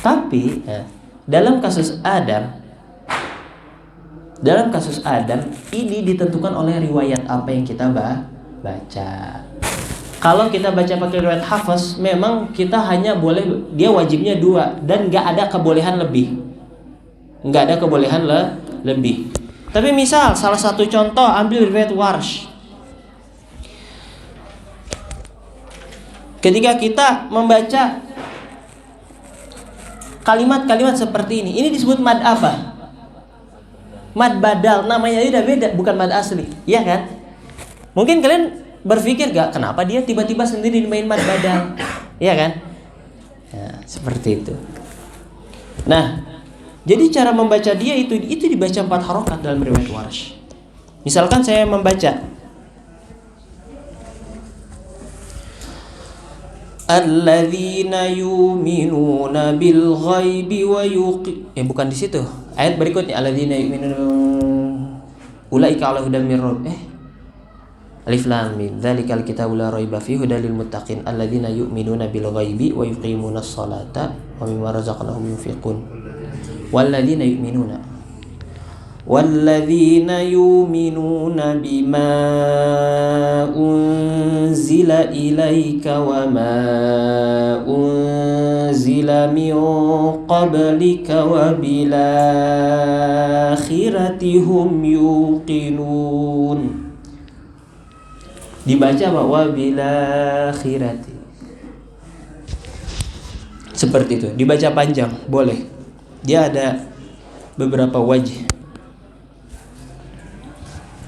Tapi dalam kasus Adam ini ditentukan oleh riwayat apa yang kita baca. Kalau kita baca pakai riwayat hafaz, memang kita hanya boleh, dia wajibnya 2 dan nggak ada kebolehan lebih. Tapi misal salah satu contoh, ambil riwayat Warsh. Ketika kita membaca kalimat-kalimat seperti ini disebut mad apa? Mad badal, namanya udah beda, bukan mad asli, iya kan? Mungkin kalian berpikir gak kenapa dia tiba-tiba sendiri dimain mad badal, iya kan? Ya, seperti itu. Nah, jadi cara membaca dia itu dibaca 4 harokat dalam riwayat Warsh. Misalkan saya membaca alladzina yu'minuna bil ghaibi wa bukan di situ. Ayat berikutnya alladzina yu'minuna ulaika ala hudan mir rabbihim. Alif lam mim dzalikal kitabu la raiba fihi hudal lil muttaqin alladzina yu'minuna bil ghaibi wa yuqimunas salata wa mimma razaqnahum yunfiqun. Walladzina yu'minuna bima unzila ilaika wa ma unzila min qablika wa bil akhirati hum yuqinun. Dibaca bahwa bil akhirati. Seperti itu. Dibaca panjang boleh. Dia ada beberapa wajh.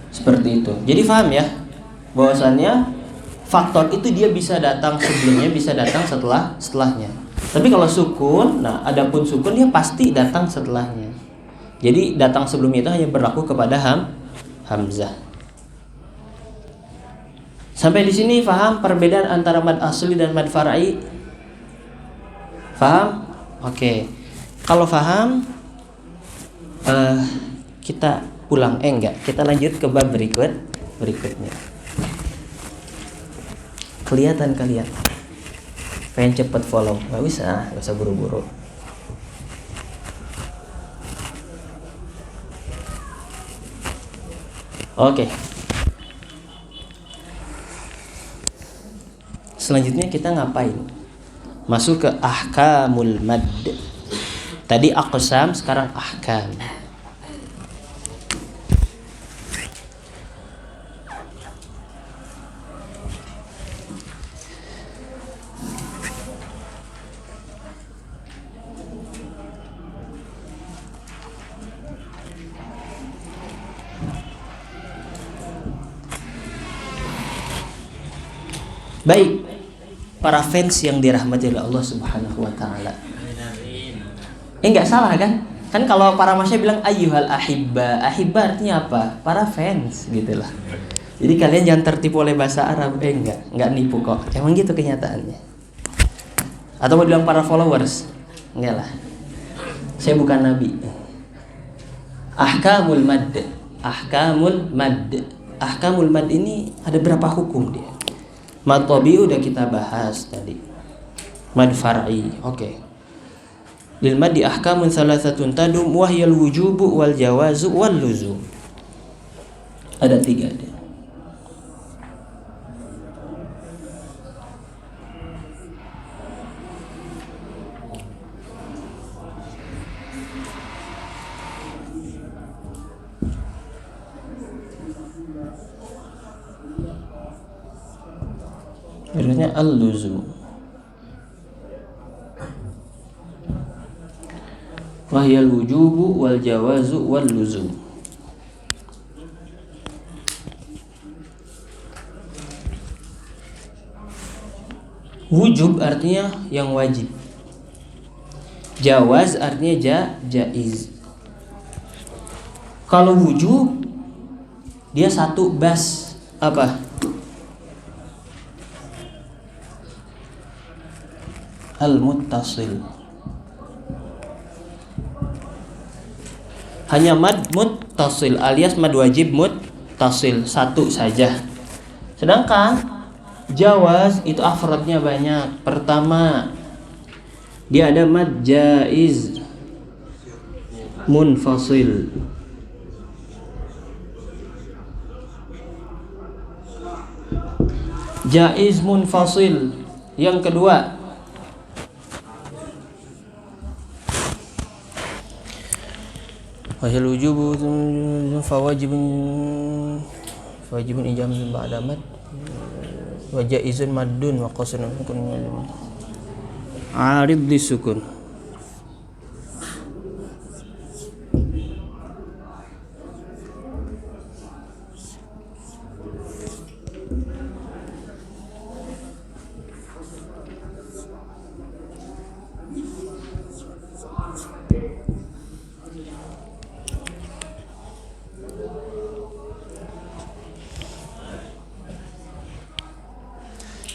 Seperti itu. Jadi paham ya, bahwasannya faktor itu dia bisa datang sebelumnya, bisa datang setelahnya. Tapi kalau sukun, nah adapun sukun dia pasti datang setelahnya. Jadi datang sebelumnya itu hanya berlaku kepada hamzah. Sampai di sini paham perbedaan antara mad asli dan mad far'i? Paham? Oke. Kalau paham, kita pulang. Enggak, kita lanjut ke bab berikutnya. Kelihatan kalian? Pengen cepet follow? Gak usah buru-buru. Oke. Selanjutnya kita ngapain? Masuk ke ahkamul mad. Tadi aqsam, sekarang ahkam. Baik, para fans yang dirahmati oleh Allah Subhanahu wa taala. Enggak salah kan? Kan kalau para masyayikh bilang ayyuhal ahibba, ahibba artinya apa? Para fans gitulah. Jadi kalian jangan tertipu oleh bahasa Arab. Enggak nipu kok. Emang gitu kenyataannya. Atau mau bilang para followers? Enggak lah. Saya bukan nabi. Ahkamul mad. ahkamul mad ini ada berapa hukum dia? Mad tabi'i udah kita bahas tadi. Mad far'i, oke. Lil maddi ahkamun thalathatun tadum wa hiyal wujubu wal jawazu wal luzum. Ada 3 dia. Berikutnya al-luzum. Wahyal wujubu wal jawazu wal luzum. Wujub artinya yang wajib. Jawaz artinya jaiz. Kalau wujub dia satu bas apa? Al-muttasil. Hanya mad muttasil alias mad wajib muttasil, satu saja. Sedangkan jawaz itu afrodnya banyak. Pertama, dia ada mad jaiz munfasil. Jaiz munfasil. Yang kedua, wahil wujubu fawajibun ijam ba'da mad wa jaizun maddun wa qasrun arid disukun.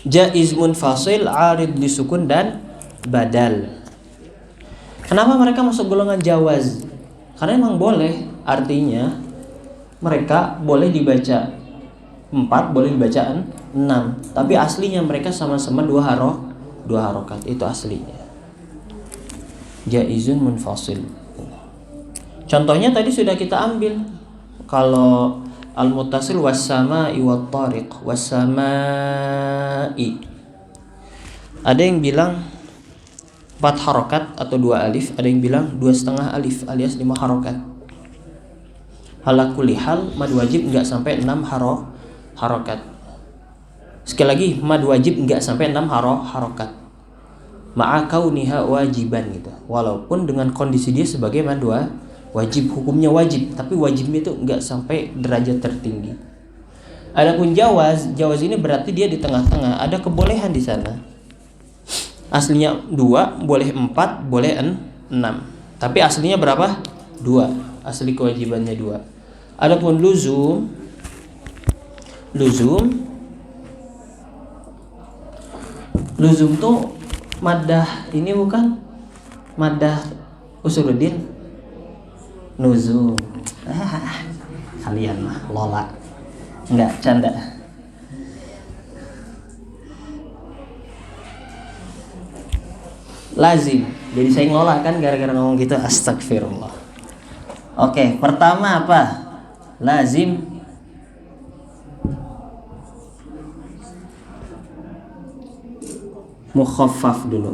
Jaiz munfasil, arid disukun dan badal. Kenapa mereka masuk golongan jawaz? Karena emang boleh, artinya mereka boleh dibaca 4, boleh dibaca 6. Tapi aslinya mereka sama-sama 2 harokat, itu aslinya. Jaizun munfasil. Contohnya tadi sudah kita ambil. Kalau al-muttasil was-sama'i wat-tariq, was-sama'i. Ada yang bilang 4 harokat atau 2 alif, ada yang bilang 2,5 alif alias 5 harokat. Ala kulli hal mad wajib enggak sampai 6 harokat. Sekali lagi, mad wajib enggak sampai 6 harokat. Ma'a kauniha wajiban gitu. Walaupun dengan kondisi dia sebagai mad wajib, hukumnya wajib, tapi wajibnya itu enggak sampai derajat tertinggi. Adapun jawaz ini berarti dia di tengah-tengah, ada kebolehan di sana. Aslinya 2, boleh 4, boleh 6. Tapi aslinya berapa? 2. Asli kewajibannya 2. Adapun luzum tuh maddah ini bukan maddah usuluddin. Nuzum. Kalian mah lola. Enggak, canda. Lazim. Jadi saya ngelola kan gara-gara ngomong gitu. Astagfirullah. Oke, pertama apa? Lazim mukhaffaf dulu.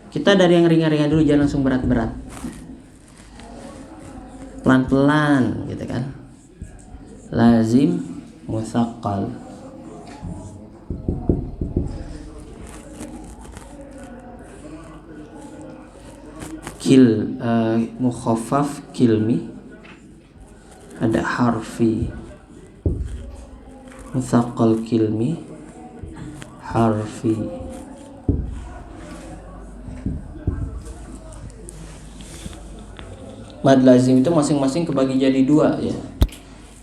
Kita dari yang ringan-ringan dulu, jangan langsung berat-berat. Pelan-pelan gitu kan. Lazim mutsaqqal. Mukhaffaf kilmi, ada harfi. Mutsaqqal kilmi, harfi. Mad lazim itu masing-masing kebagi jadi 2 ya.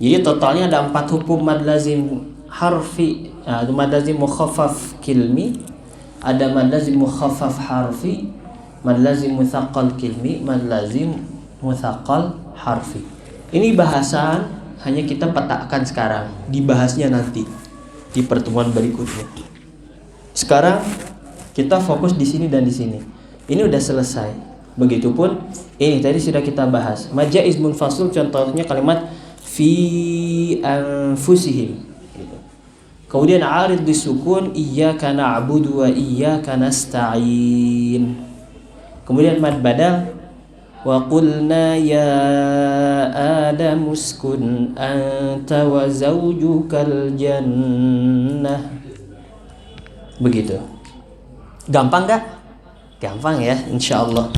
Jadi totalnya ada 4 hukum mad lazim harfi. Ada mad lazim mukhaffaf kilmi, ada mad lazim mukhaffaf harfi, mad lazim mutsaqqal kilmi, mad lazim mutsaqqal harfi. Ini bahasan hanya kita petakan sekarang, dibahasnya nanti di pertemuan berikutnya. Sekarang kita fokus di sini dan di sini. Ini udah selesai. Begitupun ini tadi sudah kita bahas. Majaiz munfasil contohnya kalimat fi anfusihim. Gitu. Kemudian arid disukun iyyaka na'budu wa iyyaka nasta'in. Kemudian mad badal wa qulna ya Adam uskun anta wa zawjukal jannah. Begitu. Gampang gak? Gampang ya, insyaallah.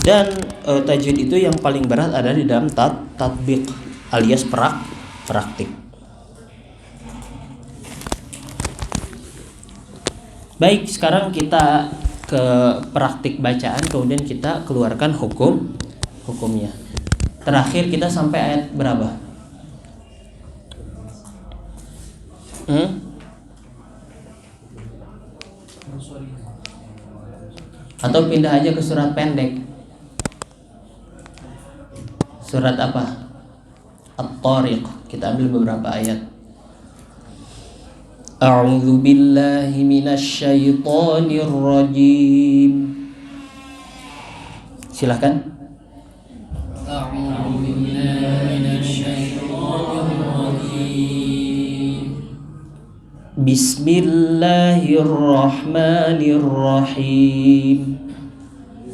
Dan tajwid itu yang paling berat ada di dalam tatbiq alias praktik. Baik, sekarang kita ke praktik bacaan, kemudian kita keluarkan hukumnya. Terakhir kita sampai ayat berapa? Atau pindah aja ke surat pendek. Surat apa? At-Tariq. Kita ambil beberapa ayat. A'udzu billahi minasy syaithanir rajim. Silakan. A'udzu billahi minasy syaithanir rajim. Bismillahirrahmanirrahim.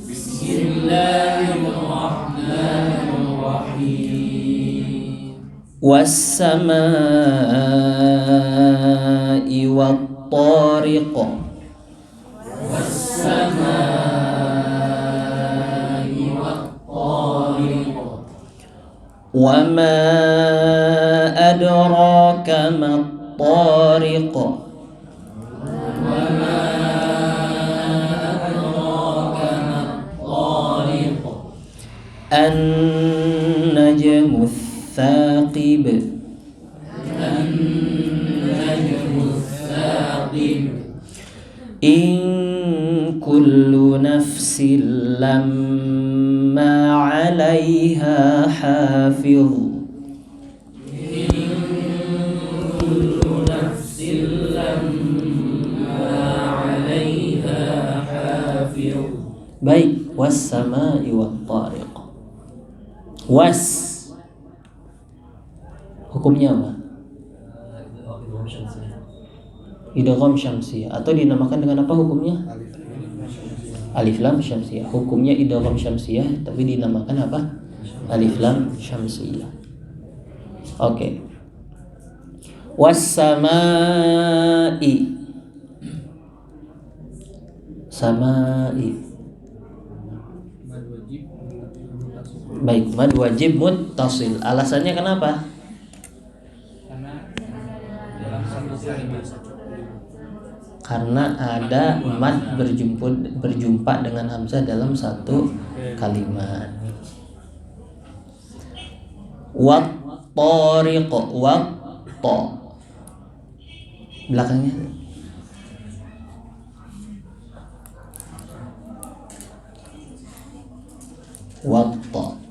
Bismillahirrahmanirrahim. Was-samaa'i wat-tariq. Was-samaa'i wat-tariq. Wa ma adraka mat-tariq. Wa ma adraka mat-tariq. An-najmu ats-tsaqib. An-najmu ats-tsaqib. In kullu nafsin lamma 'alaiha hafiz. In kullu nafsin lamma 'alaiha hafiz. Baik, was-samaa'i wat-tariq. Was hukumnya apa? Idgham syamsiyah atau dinamakan dengan apa hukumnya? Alif lam syamsiyah. Hukumnya idgham syamsiyah tapi dinamakan apa? Alif lam syamsiyah. Oke. Was-samaa'i. Samaa'i. Baik, mad wajib muttasil. Alasannya kenapa? Karena ada mad berjumpa dengan hamzah dalam satu kalimat. Wat-tariq, wat-ta. Belakangnya wat-ta.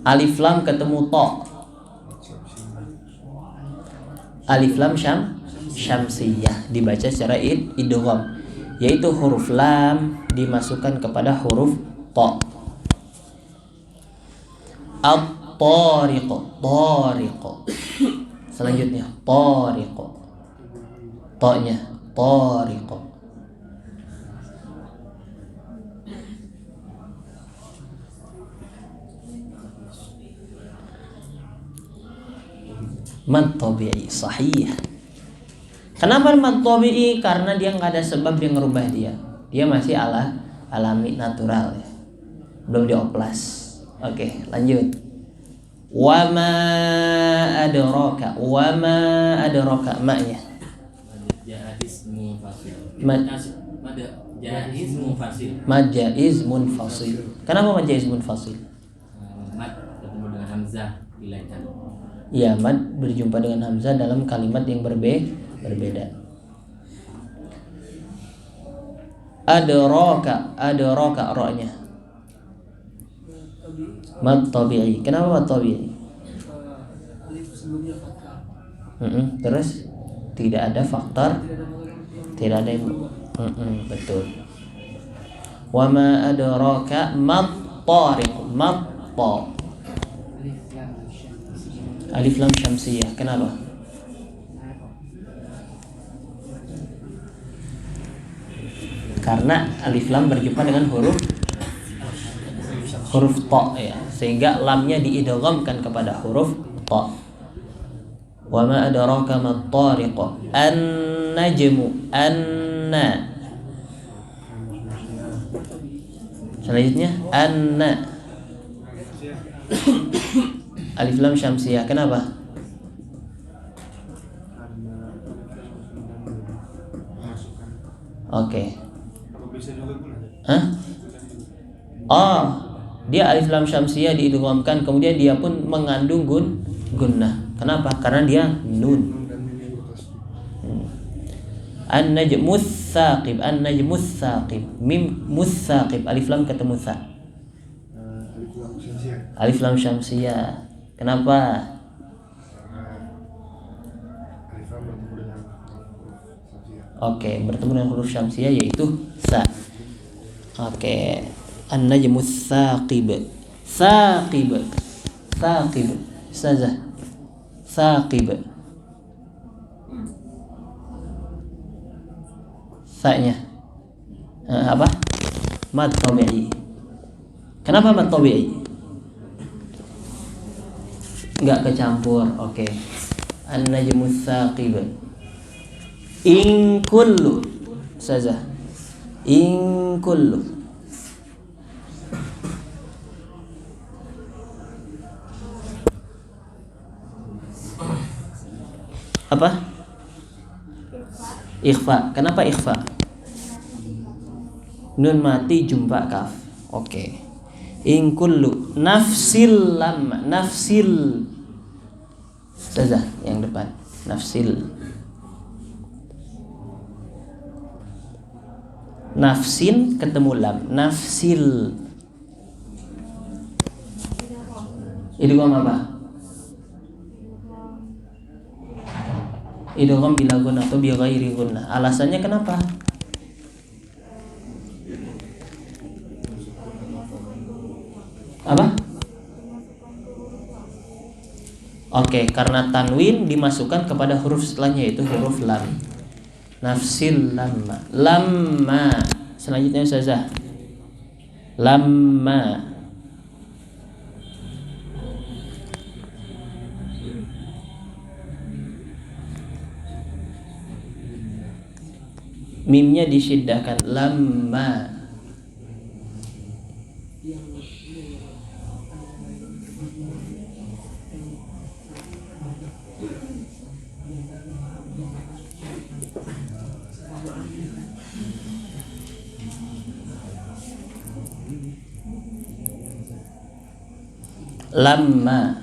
Alif lam ketemu ta. Alif lam syamsiyah dibaca secara idgham, yaitu huruf lam dimasukkan kepada huruf ta. At-tariq, tariq. Selanjutnya tariq. Ta-nya tariq. Mad tabi'i sahih. Kenapa mad tabi'i? Karena dia nggak ada sebab yang ngerubah dia. Dia masih alami natural ya. Belum dioplas. Oke, lanjut. Wa ma adraka. Wa ma adraka maknya. Jaiz munfasil. Jaiz munfasil. Majaiz munfasil. Kenapa majaiz munfasil? Mad ketemu dengan hamzah dilaikan. Ya, mad berjumpa dengan hamzah dalam kalimat yang berbeda. Adraka ra-nya. Mad tabi'i. Kenapa mad tabi'i? Terus tidak ada faktor, tidak ada yang betul. Wa ma adraka mat-tariq, mat-ta. Alif lam syamsiyah. Kenapa? Karena alif lam berjumpa dengan huruf ta ya, sehingga lamnya diidghamkan kepada huruf ta. Wa ma adraka mat-tariq, an-najmu, anna. Selanjutnya anna. Alif lam syamsiyah. Kenapa? Oke. Hah? Oh, dia alif lam syamsiyah diidghamkan, kemudian dia pun mengandung gunnah. Kenapa? Karena dia nun. An-najmus saqib, an-najmus saqib, mim musaqib, alif lam ketemu sa. Alif lam syamsiyah. Kenapa? Oke, bertemu dengan huruf syamsiyah yaitu sa. Oke, an-najmus saqib, saqib, saqib, saza, saqib. Sa-nya apa? Mad tabi'i. Kenapa mad tabi'i? Enggak kecampur. Oke. An-najmus saqib. In kullu saja. In kullu. Apa? Ikhfa. Kenapa ikhfa? Nun mati jumpa kaf. Oke. In kullu nafsil lam, nafsil saja yang depan. Nafsil. Nafsin ketemu lam, nafsil. Idgham apa? Idgham bila gunnah atau bi ghairi gunnah. Alasannya kenapa? Apa? Oke, karena tanwin dimasukkan kepada huruf setelahnya yaitu huruf lam. Nafsil lamma, lamma. Selanjutnya Ustazah. Lamma. Mimnya disyiddahkan, lamma. Lamma.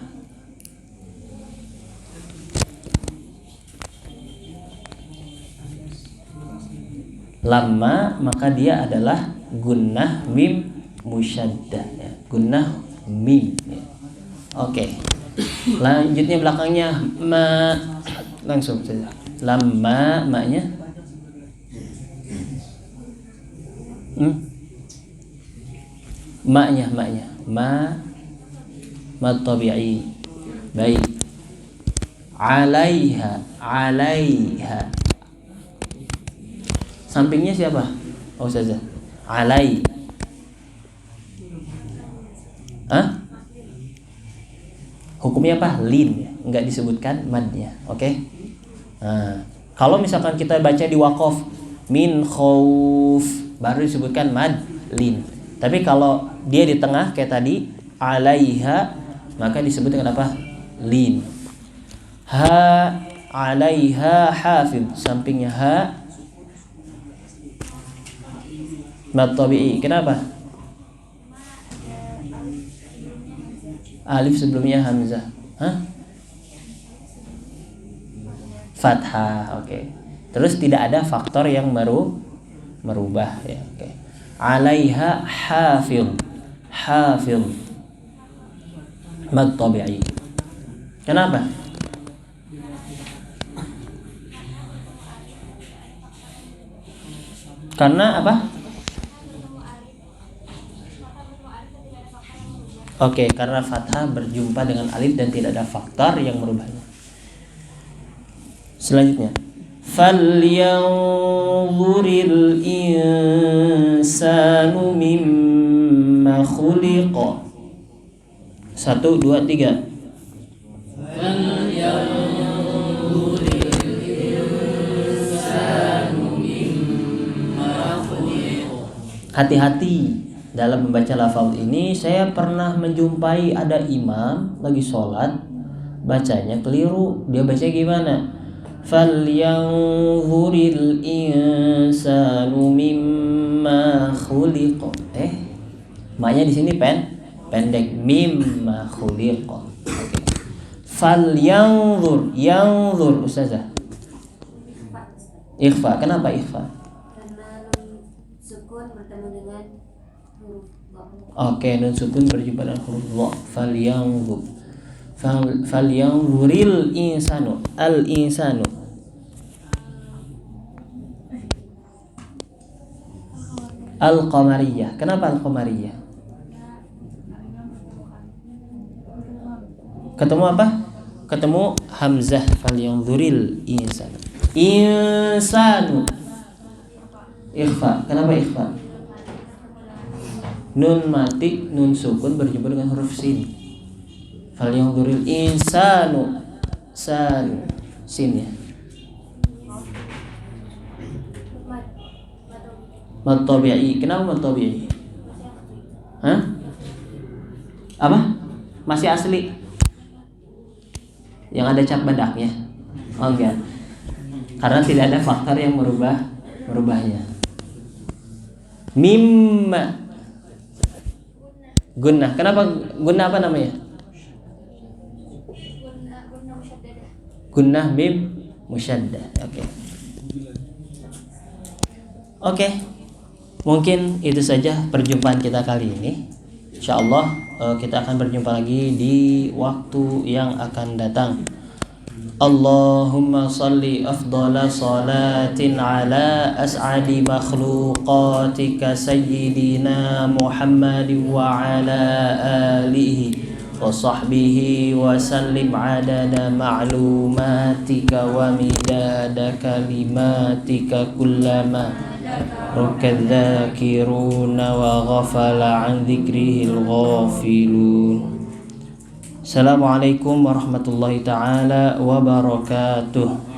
Lamma maka dia adalah gunnah mim musyaddah ya. Gunnah mim ya. Oke. Lanjutnya belakangnya ma, langsung saja. Lamma maknya maknya ma tabi'i. Baik. Alaiha, alaiha. Sampingnya siapa? Oh saja. Alai. Hah? Hukumnya apa? Lin ya. Enggak disebutkan madnya. Oke? Nah, kalau misalkan kita baca di waqaf min khauf baru disebutkan mad lin. Tapi kalau dia di tengah kayak tadi alaiha maka disebut dengan apa? Lin. Ha alaiha hafid. Sampingnya ha mad tabi'i. Kenapa? Alif sebelumnya hamzah. Hah? Fathah. Oke. Terus tidak ada faktor yang merubah ya. Oke. Alaiha hafid. Hafid. Mad tabi'i. Kenapa? Karena apa? Oke, karena fathah berjumpa dengan alif dan tidak ada faktor yang merubahnya. Selanjutnya, falyanzuril insanu mimma khuliqa. 1, 2, 3. Hati-hati dalam membaca lafaz ini. Saya pernah menjumpai ada imam lagi sholat, bacanya keliru. Dia baca gimana? Falyanzuril insanu mimma khuliqa. Maknya di sini pendek, mimma khuliqa. Oke. Falyanzur, yanzur Ustazah. Ikhfa. Kenapa ikhfa? Bertemu dengan huruf Oke, nun sukun berjumpa dengan huruf dha. Falyanzuril insanu, al insanu. Al qamariyah. Kenapa al qamariyah? Ketemu apa? Ketemu hamzah. Falyanzuril insanu. Insanu. Ikhfa. Kenapa ikhfa? Nun mati, nun sukun berjumpa dengan huruf sin. Falyanzuril insanu, sin ya. Mad tabi'i. Kenapa mad tabi'i? Hah? Apa? Masih asli? Yang ada cap bedaknya? Oh enggak. Karena tidak ada faktor yang merubahnya. Mimma gunnah. Kenapa gunnah? Apa namanya? Gunnah mim musyaddah. Oke. Mungkin itu saja perjumpaan kita kali ini. Insyaallah kita akan berjumpa lagi di waktu yang akan datang. Allahumma salli afdala salatin ala as'adi makhluqatika sayyidina Muhammad wa ala alihi wa sahbihi wa sallim adada ma'lumatika wa midada kalimatika kullama rakadzakiruna wa ghafala an dzikrihil ghafilun. Assalamualaikum warahmatullahi ta'ala wabarakatuh.